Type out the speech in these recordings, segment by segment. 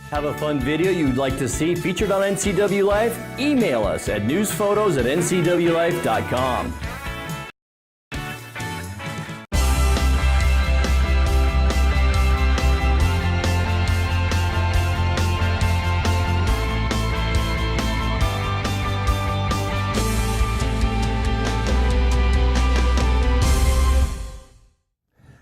Have a fun video you'd like to see featured on NCW Life? Email us at newsphotos@ncwlife.com.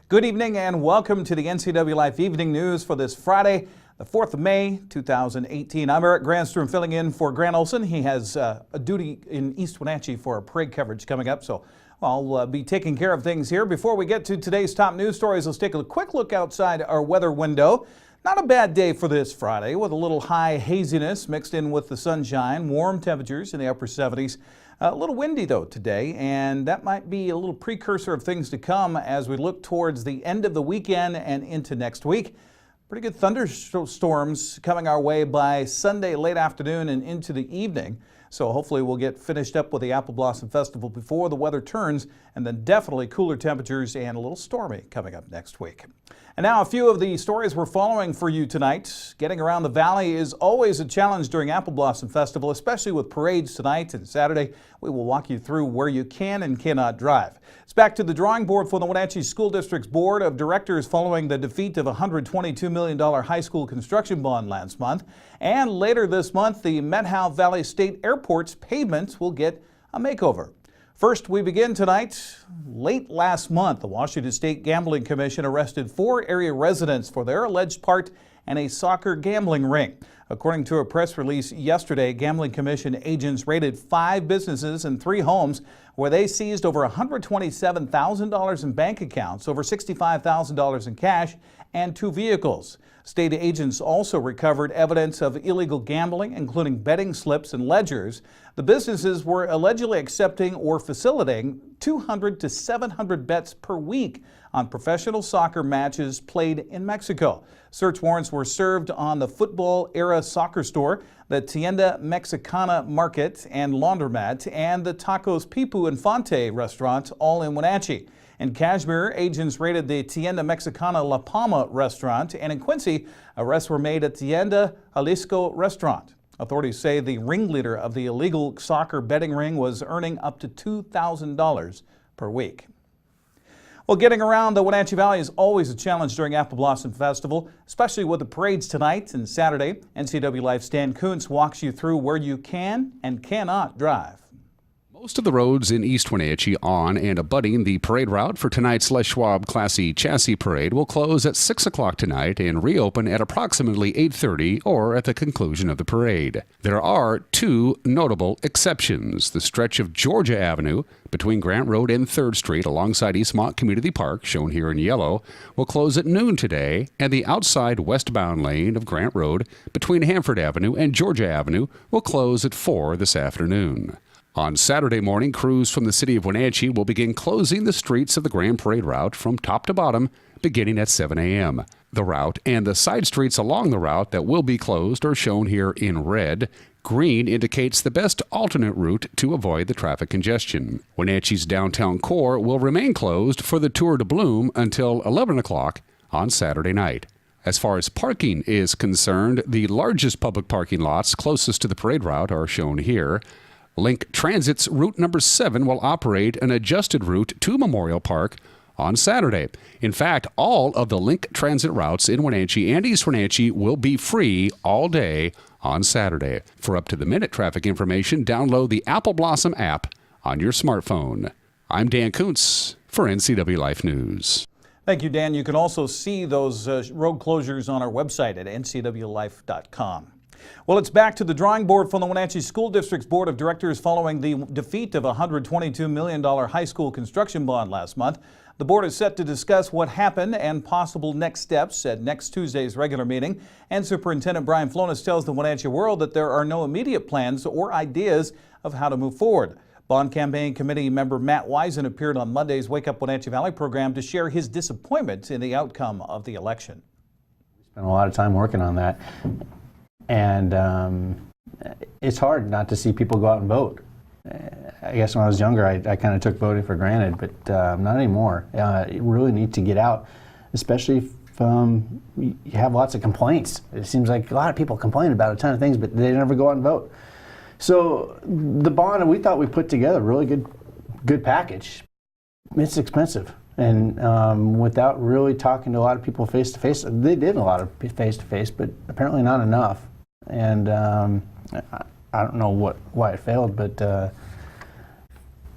Good evening and welcome to the NCW Life Evening News for this Friday, the 4th of May, 2018. I'm Eric Granstrom filling in for Grant Olson. He has a duty in East Wenatchee for a parade coverage coming up, so I'll be taking care of things here. Before we get to today's top news stories, let's take a quick look outside our weather window. Not a bad day for this Friday with a little high haziness mixed in with the sunshine, warm temperatures in the upper 70s. A little windy though today, and that might be a little precursor of things to come as we look towards the end of the weekend and into next week. Pretty good thunderstorms coming our way by Sunday late afternoon and into the evening. So hopefully we'll get finished up with the Apple Blossom Festival before the weather turns, and then definitely cooler temperatures and a little stormy coming up next week. And now a few of the stories we're following for you tonight. Getting around the valley is always a challenge during Apple Blossom Festival, especially with parades tonight and Saturday. We will walk you through where you can and cannot drive. It's back to the drawing board for the Wenatchee School District's Board of Directors following the defeat of a $122 million high school construction bond last month. And later this month, the Methow Valley State Airport's pavements will get a makeover. First, we begin tonight. Late last month, the Washington State Gambling Commission arrested 4 area residents for their alleged part in a soccer gambling ring. According to a press release yesterday, Gambling Commission agents raided 5 businesses and 3 homes where they seized over $127,000 in bank accounts, over $65,000 in cash, and 2 vehicles. State agents also recovered evidence of illegal gambling, including betting slips and ledgers. The businesses were allegedly accepting or facilitating 200 to 700 bets per week on professional soccer matches played in Mexico. Search warrants were served on the football-era soccer store, the Tienda Mexicana Market and Laundromat, and the Tacos Pipu Infante restaurant, all in Wenatchee. In Cashmere, agents raided the Tienda Mexicana La Palma restaurant, and in Quincy, arrests were made at Tienda Jalisco restaurant. Authorities say the ringleader of the illegal soccer betting ring was earning up to $2,000 per week. Well, getting around the Wenatchee Valley is always a challenge during Apple Blossom Festival, especially with the parades tonight and Saturday. NCW Life's Dan Kuntz walks you through where you can and cannot drive. Most of the roads in East Wenatchee on and abutting the parade route for tonight's Les Schwab Class E Chassis Parade will close at 6 o'clock tonight and reopen at approximately 8:30 or at the conclusion of the parade. There are 2 notable exceptions. The stretch of Georgia Avenue between Grant Road and 3rd Street alongside Eastmont Community Park, shown here in yellow, will close at noon today, and the outside westbound lane of Grant Road between Hanford Avenue and Georgia Avenue will close at 4 this afternoon. On Saturday morning, crews from the city of Wenatchee will begin closing the streets of the Grand Parade route from top to bottom, beginning at 7 a.m. The route and the side streets along the route that will be closed are shown here in red. Green indicates the best alternate route to avoid the traffic congestion. Wenatchee's downtown core will remain closed for the Tour de Bloom until 11 o'clock on Saturday night. As far as parking is concerned, the largest public parking lots closest to the parade route are shown here. Link Transit's route number 7 will operate an adjusted route to Memorial Park on Saturday. In fact, all of the Link Transit routes in Wenatchee and East Wenatchee will be free all day on Saturday. For up-to-the-minute traffic information, download the Apple Blossom app on your smartphone. I'm Dan Kuntz for NCW Life News. Thank you, Dan. You can also see those road closures on our website at ncwlife.com. Well, it's back to the drawing board for the Wenatchee School District's Board of Directors following the defeat of a $122 million high school construction bond last month. The board is set to discuss what happened and possible next steps at next Tuesday's regular meeting. And Superintendent Brian Flonis tells the Wenatchee World that there are no immediate plans or ideas of how to move forward. Bond Campaign Committee member Matt Wisen appeared on Monday's Wake Up Wenatchee Valley program to share his disappointment in the outcome of the election. We spent a lot of time working on that. And it's hard not to see people go out and vote. I guess when I was younger, I kind of took voting for granted, but not anymore. You really need to get out, especially you have lots of complaints. It seems like a lot of people complain about a ton of things, but they never go out and vote. So the bond, we thought we put together a really good package. It's expensive, and without really talking to a lot of people face to face, they did a lot of face to face, but apparently not enough. And I don't know why it failed, but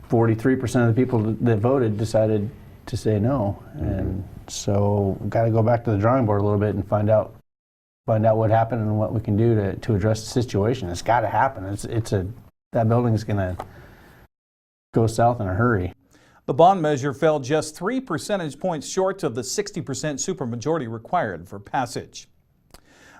43% of the people that voted decided to say no, and so we've got to go back to the drawing board a little bit and find out what happened and what we can do to address the situation. It's got to happen. That building is going to go south in a hurry. The bond measure fell just 3 percentage points short of the 60% supermajority required for passage.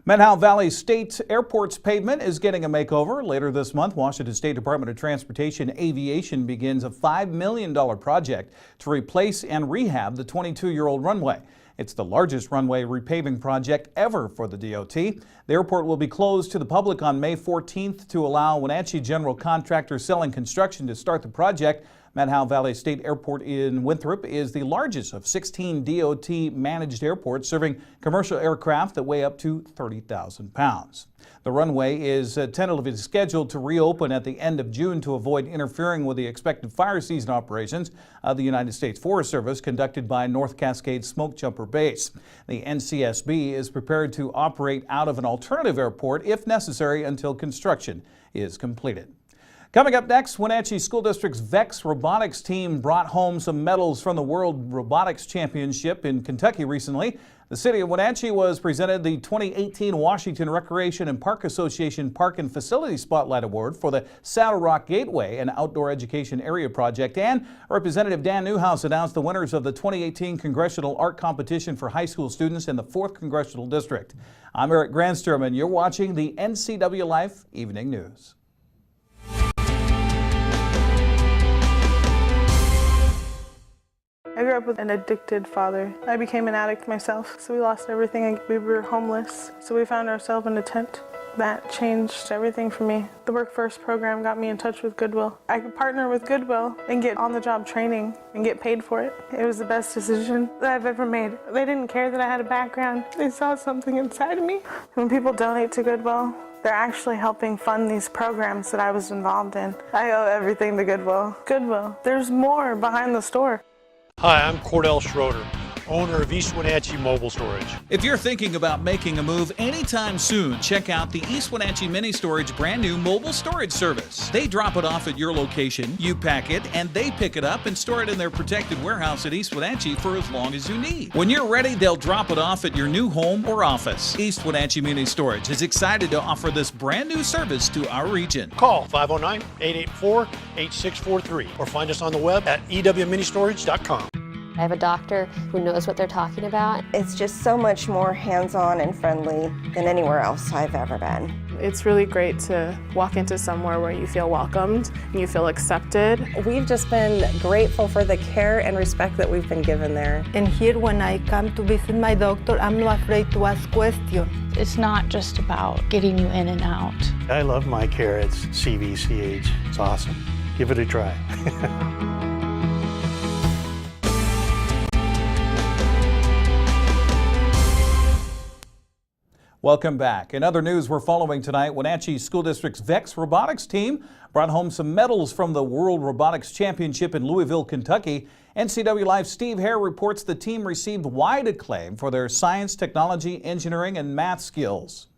Manhal Valley State Airport's pavement is getting a makeover. Later this month, Washington State Department of Transportation Aviation begins a $5 million project to replace and rehab the 22-year-old runway. It's the largest runway repaving project ever for the DOT. The airport will be closed to the public on May 14th to allow Wenatchee general contractor Selling Construction to start the project. Manhal Valley State Airport in Winthrop is the largest of 16 DOT-managed airports serving commercial aircraft that weigh up to 30,000 pounds. The runway is tentatively scheduled to reopen at the end of June to avoid interfering with the expected fire season operations of the United States Forest Service conducted by North Cascade Smoke Jumper Base. The NCSB is prepared to operate out of an alternative airport if necessary until construction is completed. Coming up next, Wenatchee School District's VEX robotics team brought home some medals from the World Robotics Championship in Kentucky recently. The city of Wenatchee was presented the 2018 Washington Recreation and Park Association Park and Facility Spotlight Award for the Saddle Rock Gateway, an outdoor education area project. And Representative Dan Newhouse announced the winners of the 2018 Congressional Art Competition for high school students in the 4th Congressional District. I'm Eric Granstrom, and you're watching the NCW Life Evening News. I grew up with an addicted father. I became an addict myself, so we lost everything. We were homeless, so we found ourselves in a tent. That changed everything for me. The Work First program got me in touch with Goodwill. I could partner with Goodwill and get on-the-job training and get paid for it. It was the best decision that I've ever made. They didn't care that I had a background. They saw something inside of me. When people donate to Goodwill, they're actually helping fund these programs that I was involved in. I owe everything to Goodwill. Goodwill, there's more behind the store. Hi, I'm Cordell Schroeder, owner of East Wenatchee Mobile Storage. If you're thinking about making a move anytime soon, check out the East Wenatchee Mini Storage brand new mobile storage service. They drop it off at your location, you pack it, and they pick it up and store it in their protected warehouse at East Wenatchee for as long as you need. When you're ready, they'll drop it off at your new home or office. East Wenatchee Mini Storage is excited to offer this brand new service to our region. Call 509-884-8643 or find us on the web at ewministorage.com. I have a doctor who knows what they're talking about. It's just so much more hands-on and friendly than anywhere else I've ever been. It's really great to walk into somewhere where you feel welcomed and you feel accepted. We've just been grateful for the care and respect that we've been given there. And here when I come to visit my doctor, I'm not afraid to ask questions. It's not just about getting you in and out. I love my care at CVCH. It's awesome. Give it a try. Welcome back. In other news we're following tonight, Wenatchee School District's VEX robotics team brought home some medals from the World Robotics Championship in Louisville, Kentucky. NCW Live's Steve Hare reports the team received wide acclaim for their science, technology, engineering, and math skills.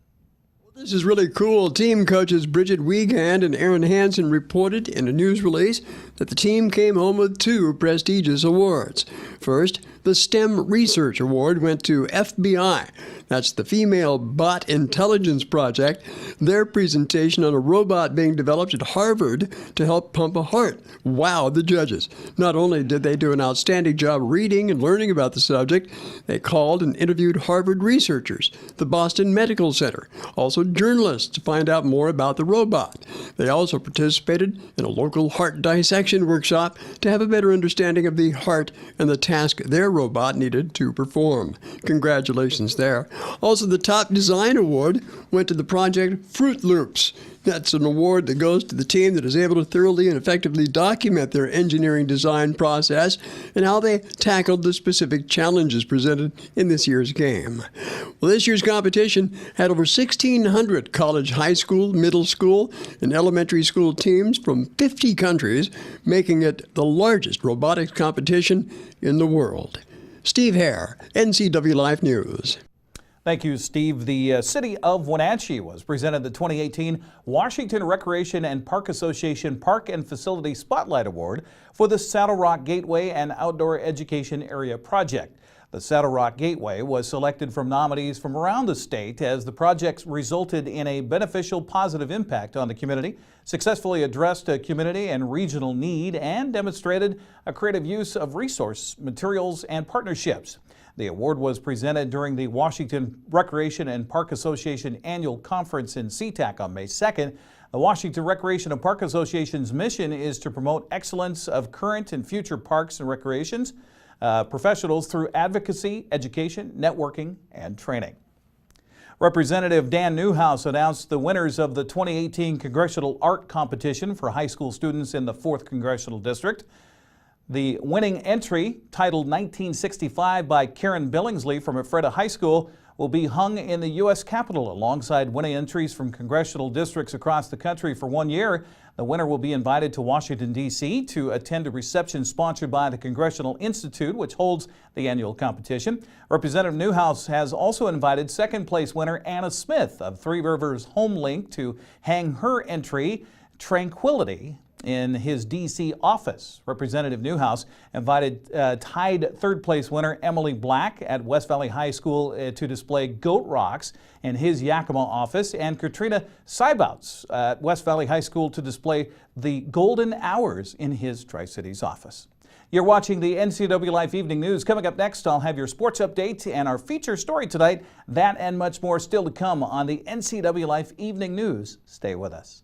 This is really cool. Team coaches Bridget Wiegand and Aaron Hansen reported in a news release that the team came home with 2 prestigious awards. First, the STEM Research Award went to FBI. That's the Female Bot Intelligence Project. Their presentation on a robot being developed at Harvard to help pump a heart wowed the judges. Not only did they do an outstanding job reading and learning about the subject, they called and interviewed Harvard researchers, the Boston Medical Center, also journalists to find out more about the robot. They also participated in a local heart dissection workshop to have a better understanding of the heart and the task their robot needed to perform. Congratulations there. Also, the top design award went to the project Fruit Loops. That's an award that goes to the team that is able to thoroughly and effectively document their engineering design process and how they tackled the specific challenges presented in this year's game. Well, this year's competition had over 1,600 college, high school, middle school, and elementary school teams from 50 countries, making it the largest robotics competition in the world. Steve Hare, NCW Life News. Thank you, Steve. The city of Wenatchee was presented the 2018 Washington Recreation and Park Association Park and Facility Spotlight Award for the Saddle Rock Gateway and Outdoor Education Area project. The Saddle Rock Gateway was selected from nominees from around the state as the project resulted in a beneficial positive impact on the community, successfully addressed a community and regional need, and demonstrated a creative use of resource, materials, and partnerships. The award was presented during the Washington Recreation and Park Association Annual Conference in SeaTac on May 2nd. The Washington Recreation and Park Association's mission is to promote excellence of current and future parks and recreations professionals through advocacy, education, networking, and training. Representative Dan Newhouse announced the winners of the 2018 Congressional Art Competition for high school students in the 4th Congressional District. The winning entry, titled 1965 by Karen Billingsley from Ephrata High School, will be hung in the U.S. Capitol alongside winning entries from congressional districts across the country for 1 year. The winner will be invited to Washington, D.C. to attend a reception sponsored by the Congressional Institute, which holds the annual competition. Representative Newhouse has also invited second-place winner Anna Smith of Three Rivers HomeLink to hang her entry, Tranquility, in his D.C. office. Representative Newhouse invited tied third-place winner Emily Black at West Valley High School to display goat rocks in his Yakima office, and Katrina Seibouts at West Valley High School to display the golden hours in his Tri-Cities office. You're watching the NCW Life Evening News. Coming up next, I'll have your sports update and our feature story tonight. That and much more still to come on the NCW Life Evening News. Stay with us.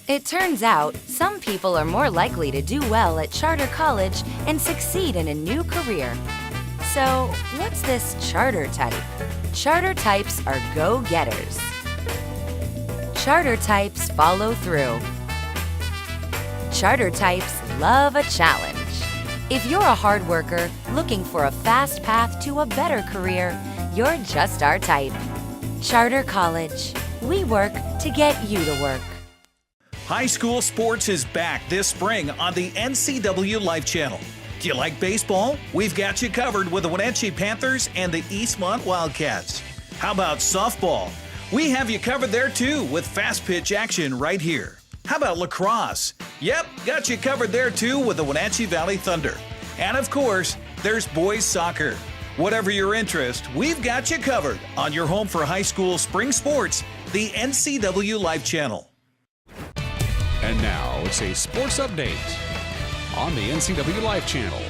It turns out, some people are more likely to do well at charter college and succeed in a new career. So, what's this charter type? Charter types are go-getters. Charter types follow through. Charter types love a challenge. If you're a hard worker looking for a fast path to a better career, you're just our type. Charter College. We work to get you to work. High school sports is back this spring on the NCW Life Channel. Do you like baseball? We've got you covered with the Wenatchee Panthers and the Eastmont Wildcats. How about softball? We have you covered there too with fast pitch action right here. How about lacrosse? Yep, got you covered there too with the Wenatchee Valley Thunder. And of course, there's boys soccer. Whatever your interest, we've got you covered on your home for high school spring sports, the NCW Life Channel. And now it's a sports update on the NCW Life Channel.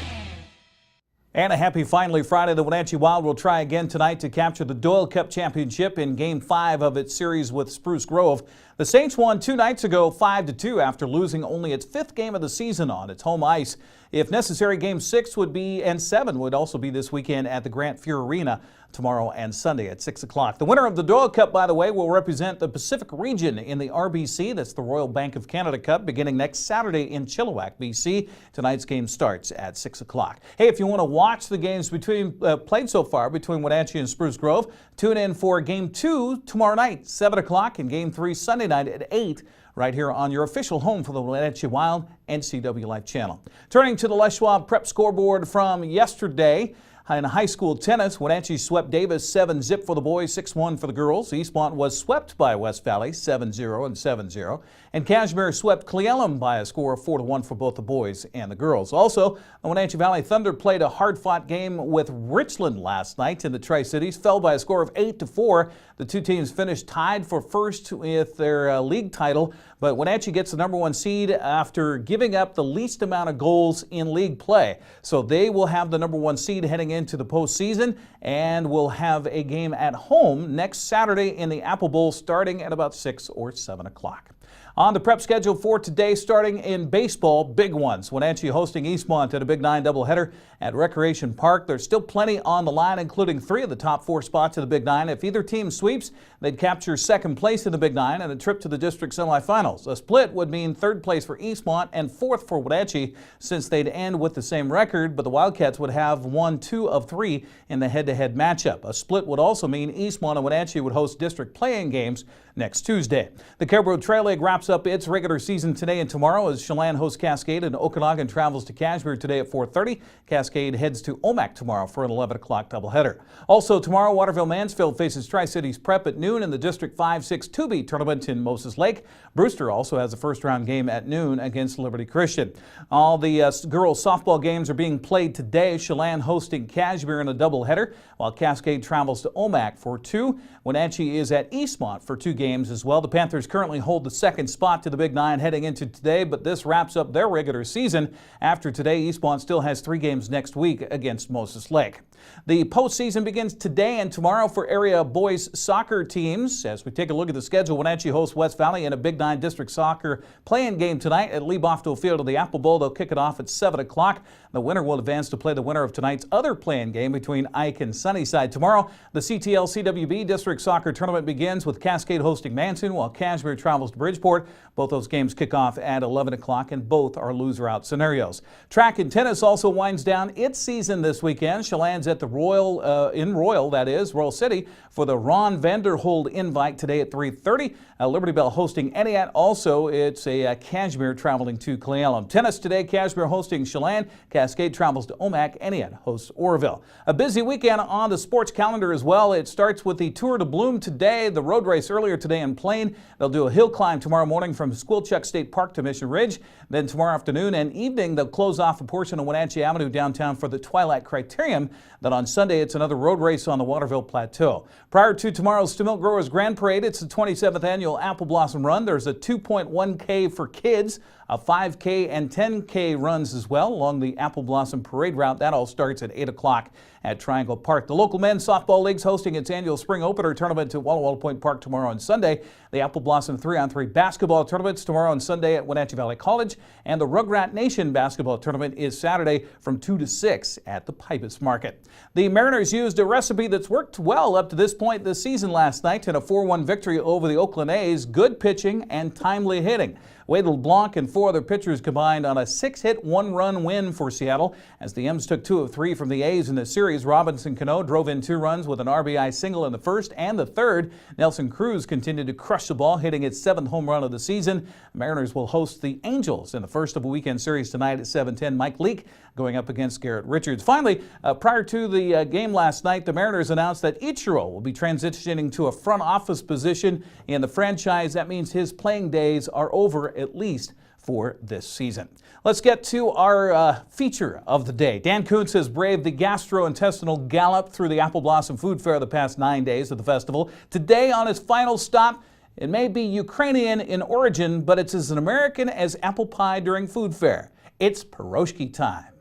And a happy finally Friday. The Wenatchee Wild will try again tonight to capture the Doyle Cup Championship in Game 5 of its series with Spruce Grove. The Saints won 2 nights ago 5-2 after losing only its 5th game of the season on its home ice. If necessary, Game 6 would be and 7 would also be this weekend at the Grant Fuhr Arena tomorrow and Sunday at 6 o'clock. The winner of the Doyle Cup, by the way, will represent the Pacific region in the RBC. That's the Royal Bank of Canada Cup beginning next Saturday in Chilliwack, BC. Tonight's game starts at 6 o'clock. Hey, if you want to watch the games played so far between Wenatchee and Spruce Grove, tune in for Game 2 tomorrow night, 7 o'clock, and Game 3 Sunday night at 8. Right here on your official home for the Wenatchee Wild, NCW Life Channel. Turning to the Les Schwab Prep scoreboard from yesterday. In high school tennis, Wenatchee swept Davis 7-0 for the boys, 6-1 for the girls. Eastmont was swept by West Valley 7-0 and 7-0. And Kashmir swept Cle Elum by a score of 4-1 for both the boys and the girls. Also, the Wenatchee Valley Thunder played a hard-fought game with Richland last night in the Tri-Cities, fell by a score of 8-4. The two teams finished tied for first with their league title, but Wenatchee gets the #1 seed after giving up the least amount of goals in league play. So they will have the #1 seed heading into the postseason and will have a game at home next Saturday in the Apple Bowl starting at about 6 or 7 o'clock. On the prep schedule for today, starting in baseball, big ones. Wenatchee hosting Eastmont at a Big 9 doubleheader at Recreation Park. There's still plenty on the line, including 3 of the top 4 spots in the Big 9. If either team sweeps, they'd capture second place in the Big 9 and a trip to the district semifinals. A split would mean third place for Eastmont and fourth for Wenatchee, since they'd end with the same record, but the Wildcats would have won 2 of 3 in the head-to-head matchup. A split would also mean Eastmont and Wenatchee would host district play-in games next Tuesday. The Caribou Trail League wraps up its regular season today and tomorrow as Chelan hosts Cascade and Okanagan travels to Kashmir today at 4:30. Cascade heads to Omak tomorrow for an 11 o'clock doubleheader. Also tomorrow, Waterville-Mansfield faces Tri-Cities Prep at noon in the District 5-6 2B tournament in Moses Lake. Brewster also has a first-round game at noon against Liberty Christian. All the girls softball games are being played today. Chelan hosting Kashmir in a doubleheader, while Cascade travels to Omak for 2. Wenatchee is at Eastmont for 2 games as well. The Panthers currently hold the second spot to the Big 9 heading into today, but this wraps up their regular season. After today, Eastmont still has 3 games next week against Moses Lake. The postseason begins today and tomorrow for area boys soccer teams. As we take a look at the schedule, Wenatchee hosts West Valley in a Big 9 district soccer play-in game tonight at Lee Bofto Field of the Apple Bowl. They'll kick it off at 7 o'clock. The winner will advance to play the winner of tonight's other play-in game between Ike and Sunnyside. Tomorrow, the CTL CWB district soccer tournament begins with Cascade hosting Manson, while Kashmir travels to Bridgeport. Both those games kick off at 11 o'clock, and both are loser-out scenarios. Track and tennis also winds down its season this weekend. Chelan's at the Royal City, for the Ron Vanderhold invite today at 3:30. Liberty Bell hosting Entiat. Also, it's a Kashmir traveling to Cle Elum. Tennis today, Kashmir hosting Chelan. Cascade travels to Omak. Entiat hosts Oroville. A busy weekend on the sports calendar as well. It starts with the Tour de Bloom today, the road race earlier today in Plain. They'll do a hill climb tomorrow morning from Squilchuck State Park to Mission Ridge. Then tomorrow afternoon and evening, they'll close off a portion of Wenatchee Avenue downtown for the Twilight Criterium. Then on Sunday, it's another road race on the Waterville Plateau. Prior to tomorrow's Stimilk Growers Grand Parade, it's the 27th annual Apple Blossom Run. There's a 2.1K for kids, a 5K and 10K runs as well along the Apple Blossom Parade route. That all starts at 8 o'clock at Triangle Park. The local men's softball league's hosting its annual spring opener tournament at Walla Walla Point Park tomorrow and Sunday. The Apple Blossom 3-on-3 basketball tournament's tomorrow and Sunday at Wenatchee Valley College. And the Rugrat Nation basketball tournament is Saturday from 2 to 6 at the Pybus Market. The Mariners used a recipe that's worked well up to this point this season last night in a 4-1 victory over the Oakland A's. Good pitching and timely hitting. Wade LeBlanc and 4 other pitchers combined on a 6-hit, 1-run win for Seattle. As the M's took 2 of 3 from the A's in the series, Robinson Cano drove in 2 runs with an RBI single in the first and the third. Nelson Cruz continued to crush the ball, hitting its 7th home run of the season. The Mariners will host the Angels in the first of a weekend series tonight at 7:10. Mike Leake going up against Garrett Richards. Finally, prior to the game last night, the Mariners announced that Ichiro will be transitioning to a front office position in the franchise. That means his playing days are over, at least for this season. Let's get to our feature of the day. Dan Kuntz has braved the gastrointestinal gallop through the Apple Blossom Food Fair the past 9 days of the festival. Today, on his final stop, it may be Ukrainian in origin, but it's as American as apple pie during food fair. It's pierogi time.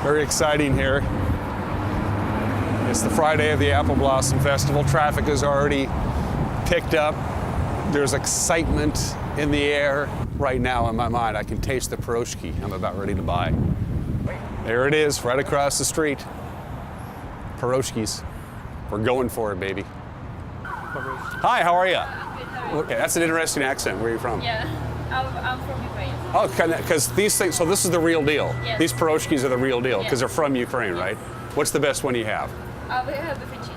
Very exciting here. It's the Friday of the Apple Blossom Festival. Traffic has already picked up. There's excitement in the air. Right now in my mind, I can taste the pierogi I'm about ready to buy. There it is, right across the street. Pierogis. We're going for it, baby. Hi, how are you? Okay, that's an interesting accent. Where are you from? Yeah, I'm from Ukraine. Oh, because these things, so this is the real deal. Yes. These pierogis are the real deal because Yes. they're from Ukraine, right? What's the best one you have? We have beef and cheese.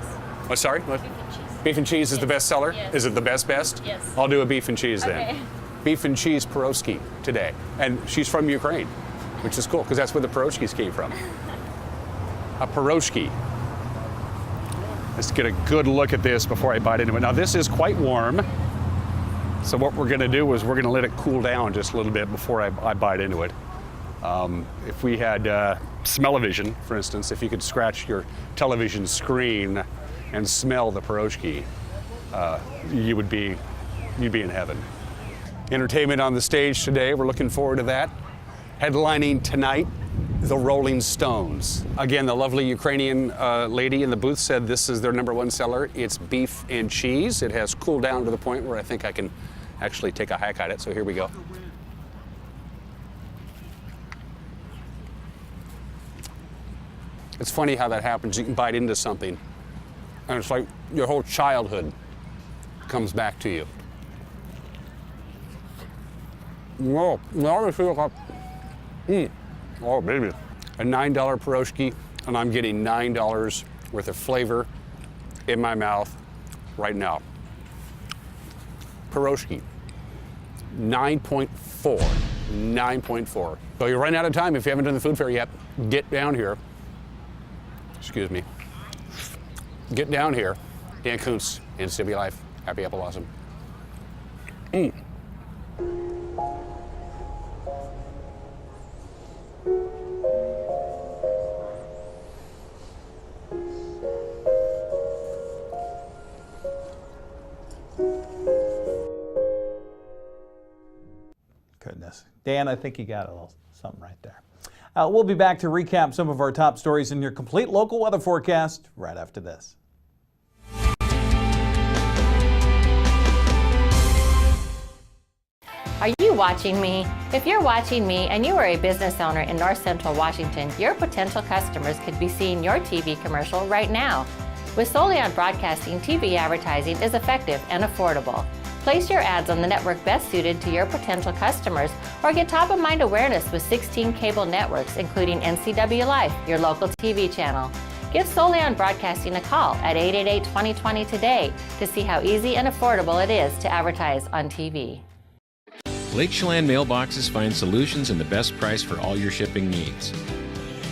Oh, sorry? What? Beef and cheese. Beef and cheese is the best seller? Yes. Is it the best? Yes. I'll do a beef and cheese then. Okay. Beef and cheese pierogi today. And she's from Ukraine, which is cool because that's where the pierogis came from. A pierogi. Let's get a good look at this before I bite into it. Now this is quite warm. So what we're going to do is we're going to let it cool down just a little bit before I bite into it. If we had smell-o-vision, for instance, if you could scratch your television screen and smell the pierogi, you'd be in heaven. Entertainment on the stage today, we're looking forward to that. Headlining tonight, the Rolling Stones. Again, the lovely Ukrainian lady in the booth said this is their #1 seller. It's beef and cheese. It has cooled down to the point where I think I can actually take a hack at it, so here we go. It's funny how that happens. You can bite into something, and it's like your whole childhood comes back to you. Whoa, now I feel like, oh baby. A $9 pierogi, and I'm getting $9 worth of flavor in my mouth right now. Pierogi, 9.4, 9.4. So you're running out of time if you haven't done the food fair yet. Get down here. Excuse me. Get down here. Dan Kuntz, NCW Life. Happy Apple Blossom. Goodness. Dan, I think you got a little something right there. We'll be back to recap some of our top stories in your complete local weather forecast right after this. Are you watching me? If you're watching me and you are a business owner in North Central Washington, your potential customers could be seeing your TV commercial right now. With Solion Broadcasting, TV advertising is effective and affordable. Place your ads on the network best suited to your potential customers, or get top-of-mind awareness with 16 cable networks, including NCW Life, your local TV channel. Give Solion Broadcasting a call at 888-2020 today to see how easy and affordable it is to advertise on TV. Lake Chelan mailboxes find solutions and the best price for all your shipping needs,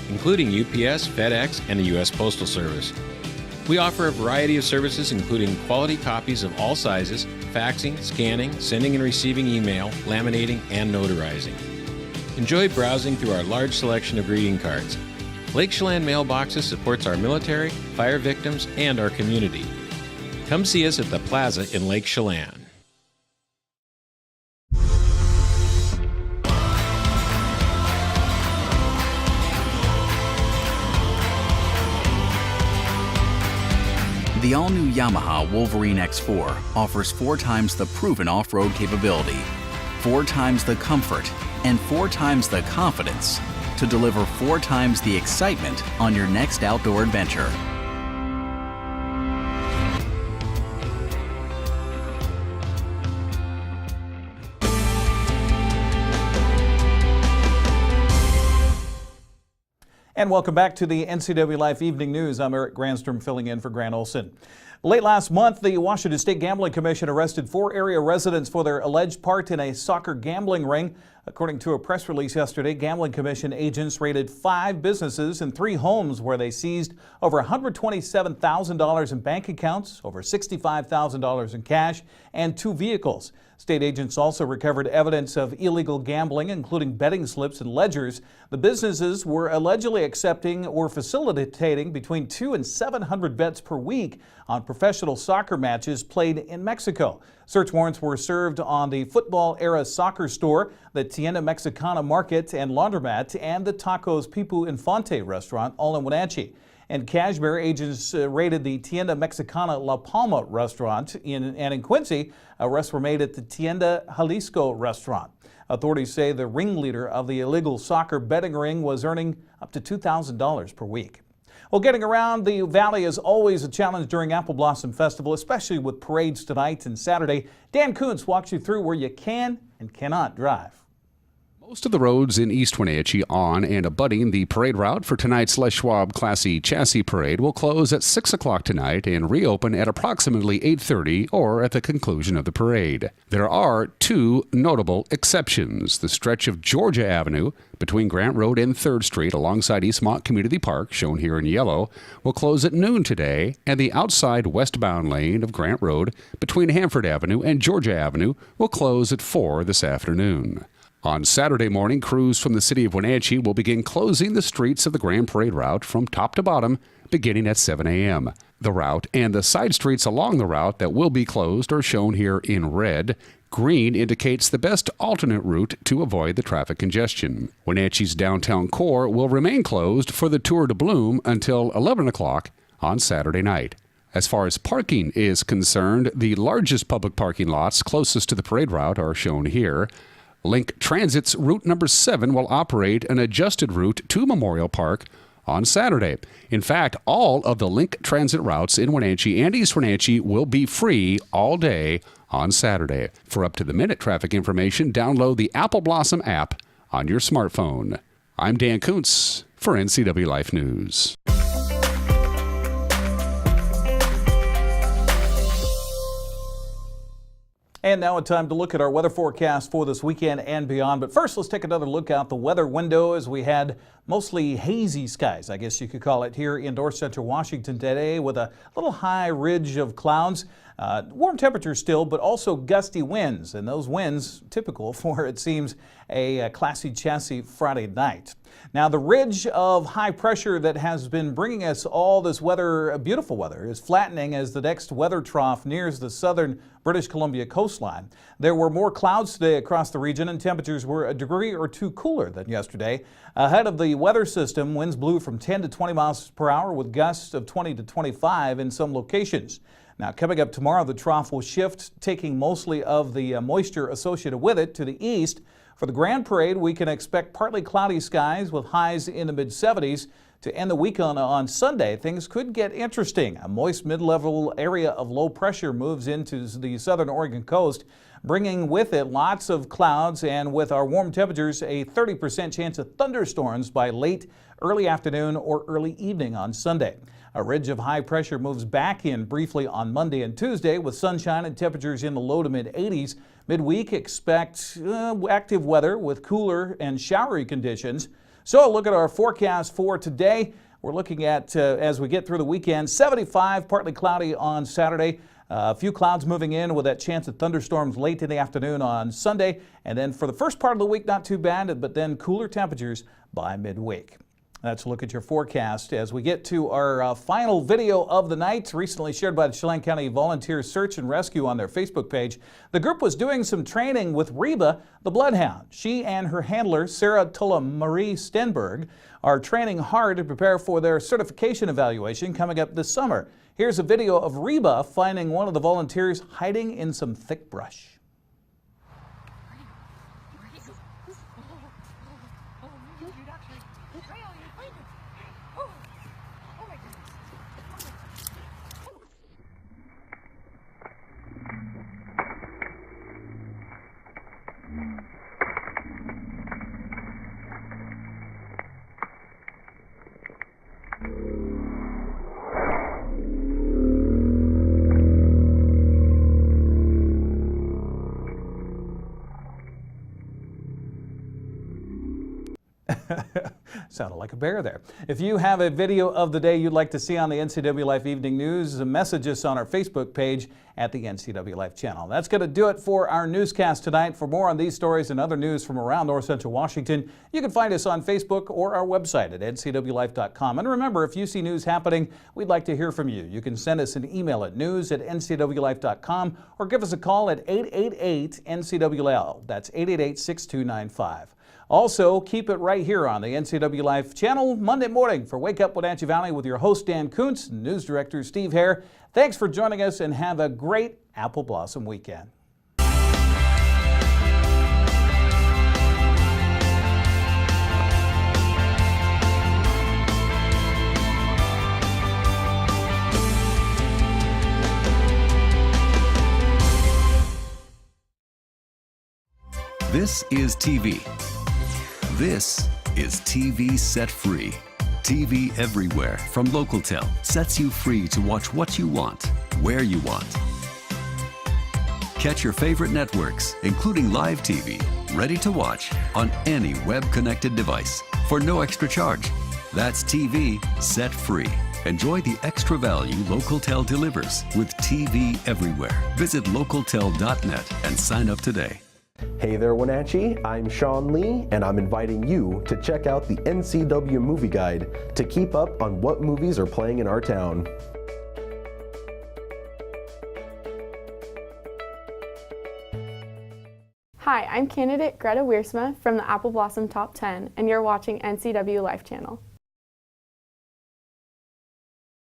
including UPS, FedEx, and the U.S. Postal Service. We offer a variety of services including quality copies of all sizes, faxing, scanning, sending and receiving email, laminating, and notarizing. Enjoy browsing through our large selection of greeting cards. Lake Chelan Mailboxes supports our military, fire victims, and our community. Come see us at the Plaza in Lake Chelan. The all-new Yamaha Wolverine X4 offers 4 times the proven off-road capability, 4 times the comfort, and 4 times the confidence to deliver 4 times the excitement on your next outdoor adventure. And welcome back to the NCW Life Evening News. I'm Eric Granstrom filling in for Grant Olson. Late last month, the Washington State Gambling Commission arrested 4 area residents for their alleged part in a soccer gambling ring. According to a press release yesterday, Gambling Commission agents raided 5 businesses and 3 homes where they seized over $127,000 in bank accounts, over $65,000 in cash, and 2 vehicles. State agents also recovered evidence of illegal gambling, including betting slips and ledgers. The businesses were allegedly accepting or facilitating between 200 and 700 bets per week on professional soccer matches played in Mexico. Search warrants were served on the football-era soccer store, the Tienda Mexicana Market and Laundromat, and the Tacos Pipu Infante restaurant, all in Wenatchee. And Cashmere, agents raided the Tienda Mexicana La Palma restaurant, and in Quincy, arrests were made at the Tienda Jalisco restaurant. Authorities say the ringleader of the illegal soccer betting ring was earning up to $2,000 per week. Well, getting around the valley is always a challenge during Apple Blossom Festival, especially with parades tonight and Saturday. Dan Kuntz walks you through where you can and cannot drive. Most of the roads in East Wenatchee on and abutting the parade route for tonight's Les Schwab Classy Chassis Parade will close at 6 o'clock tonight and reopen at approximately 8:30 or at the conclusion of the parade. There are two notable exceptions. The stretch of Georgia Avenue between Grant Road and 3rd Street alongside Eastmont Community Park, shown here in yellow, will close at noon today, and the outside westbound lane of Grant Road between Hanford Avenue and Georgia Avenue will close at 4 this afternoon. On Saturday morning, crews from the city of Wenatchee will begin closing the streets of the Grand Parade route from top to bottom, beginning at 7 a.m. The route and the side streets along the route that will be closed are shown here in red. Green indicates the best alternate route to avoid the traffic congestion. Wenatchee's downtown core will remain closed for the Tour de Bloom until 11 o'clock on Saturday night. As far as parking is concerned, the largest public parking lots closest to the parade route are shown here. Link Transit's route number 7 will operate an adjusted route to Memorial Park on Saturday. In fact, all of the Link Transit routes in Wenatchee and East Wenatchee will be free all day on Saturday. For up-to-the-minute traffic information, download the Apple Blossom app on your smartphone. I'm Dan Kuntz for NCW Life News. And now it's time to look at our weather forecast for this weekend and beyond. But first, let's take another look out the weather window as we had mostly hazy skies, I guess you could call it, here in north central Washington today with a little high ridge of clouds. Warm temperatures still, but also gusty winds. And those winds typical for, it seems, a Classy Chassis Friday night. Now, the ridge of high pressure that has been bringing us all this weather, beautiful weather, is flattening as the next weather trough nears the southern British Columbia coastline. There were more clouds today across the region, and temperatures were a degree or two cooler than yesterday. Ahead of the weather system, winds blew from 10 to 20 miles per hour with gusts of 20 to 25 in some locations. Now, coming up tomorrow, the trough will shift, taking mostly of the moisture associated with it to the east. For the Grand Parade, we can expect partly cloudy skies with highs in the mid-70s. To end the week on Sunday, things could get interesting. A moist mid-level area of low pressure moves into the southern Oregon coast, bringing with it lots of clouds, and with our warm temperatures, a 30% chance of thunderstorms by late early afternoon or early evening on Sunday. A ridge of high pressure moves back in briefly on Monday and Tuesday with sunshine and temperatures in the low to mid-80s. Midweek, expect active weather with cooler and showery conditions. So a look at our forecast for today. We're looking at, as we get through the weekend, 75, partly cloudy on Saturday. A few clouds moving in with that chance of thunderstorms late in the afternoon on Sunday. And then for the first part of the week, not too bad, but then cooler temperatures by midweek. Let's look at your forecast as we get to our final video of the night, recently shared by the Chelan County Volunteer Search and Rescue on their Facebook page. The group was doing some training with Reba, the bloodhound. She and her handler, Sarah Tulla Marie Stenberg, are training hard to prepare for their certification evaluation coming up this summer. Here's a video of Reba finding one of the volunteers hiding in some thick brush. Sounded like a bear there. If you have a video of the day you'd like to see on the NCW Life Evening News, message us on our Facebook page at the NCW Life channel. That's going to do it for our newscast tonight. For more on these stories and other news from around north central Washington, you can find us on Facebook or our website at ncwlife.com. And remember, if you see news happening, we'd like to hear from you. You can send us an email at news@ncwlife.com or give us a call at 888-NCWL. That's 888-6295. Also, keep it right here on the NCW Life channel Monday morning for Wake Up Wenatchee Valley with your host Dan Kuntz and News Director Steve Hare. Thanks for joining us and have a great Apple Blossom weekend. This is TV. This is TV Set Free. TV everywhere from Localtel sets you free to watch what you want, where you want. Catch your favorite networks, including live TV, ready to watch on any web-connected device for no extra charge. That's TV Set Free. Enjoy the extra value Localtel delivers with TV everywhere. Visit localtel.net and sign up today. Hey there, Wenatchee. I'm Sean Lee, and I'm inviting you to check out the NCW Movie Guide to keep up on what movies are playing in our town. Hi, I'm candidate Greta Wiersma from the Apple Blossom Top 10, and you're watching NCW Life Channel.